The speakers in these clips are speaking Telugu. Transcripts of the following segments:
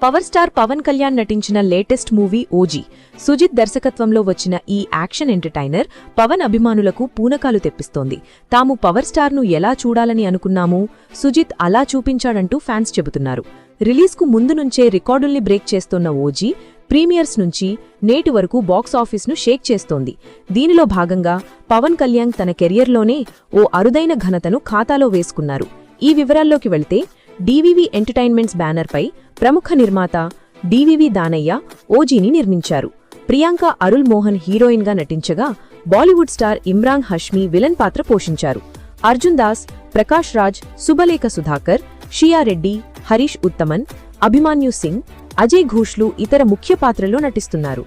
పవర్ స్టార్ పవన్ కళ్యాణ్ నటించిన లేటెస్ట్ మూవీ ఓజీ. సుజిత్ దర్శకత్వంలో వచ్చిన ఈ యాక్షన్ ఎంటర్టైనర్ పవన్ అభిమానులకు పూనకాలు తెప్పిస్తోంది. తాము పవర్ స్టార్ను ఎలా చూడాలని అనుకున్నామో సుజిత్ అలా చూపించాడంటూ ఫ్యాన్స్ చెబుతున్నారు. రిలీజ్కు ముందు నుంచే రికార్డుల్ని బ్రేక్ చేస్తోన్న ఓజీ ప్రీమియర్స్ నుంచి నేటి వరకు బాక్సాఫీస్ను షేక్ చేస్తోంది. దీనిలో భాగంగా పవన్ కళ్యాణ్ తన కెరియర్లోనే ఓ అరుదైన ఘనతను ఖాతాలో వేసుకున్నారు. ఈ వివరాల్లోకి వెళ్తే డివివి ఎంటర్టైన్మెంట్స్ బ్యానర్పై ప్రముఖ నిర్మాత డివివి దానయ్య ఓజీని నిర్మించారు. ప్రియాంక అరుల్ మోహన్ హీరోయిన్గా నటించగా బాలీవుడ్ స్టార్ ఇమ్రాన్ హష్మీ విలన్ పాత్ర పోషించారు. అర్జున్ దాస్, ప్రకాష్ రాజ్, సుబలేఖ సుధాకర్, షియా రెడ్డి, హరీష్ ఉత్తమన్, అభిమాన్యు సింగ్, అజయ్ ఘోష్లు ఇతర ముఖ్య పాత్రల్లో నటిస్తున్నారు.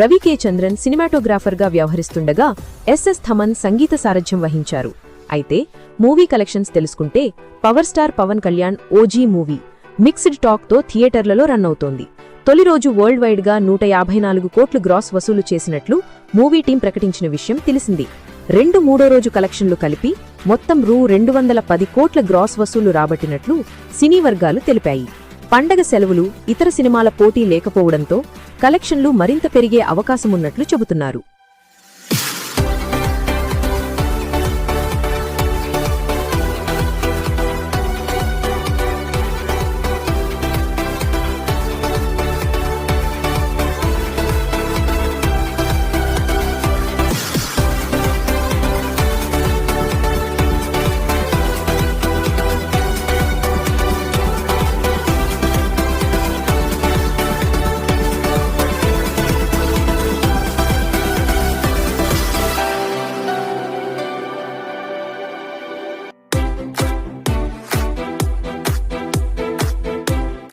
రవి కే చంద్రన్ సినిమాటోగ్రాఫర్గా వ్యవహరిస్తుండగా ఎస్ఎస్ థమన్ సంగీత సారథ్యం వహించారు. అయితే మూవీ కలెక్షన్స్ తెలుసుకుంటే power star Pawan Kalyan OG movie mixed టాక్తో థియేటర్లలో రన్ అవుతోంది. తొలి రోజు వరల్డ్ వైడ్గా 154 కోట్లు గ్రాస్ వసూలు చేసినట్లు మూవీ టీం ప్రకటించిన విషయం తెలిసింది. మూడో రోజు కలెక్షన్లు కలిపి మొత్తం రూ. 210 కోట్ల గ్రాస్ వసూలు రాబట్టినట్లు సినీ వర్గాలు తెలిపాయి. పండగ సెలవులు, ఇతర సినిమాల పోటీ లేకపోవడంతో కలెక్షన్లు మరింత పెరిగే అవకాశమున్నట్లు చెబుతున్నారు.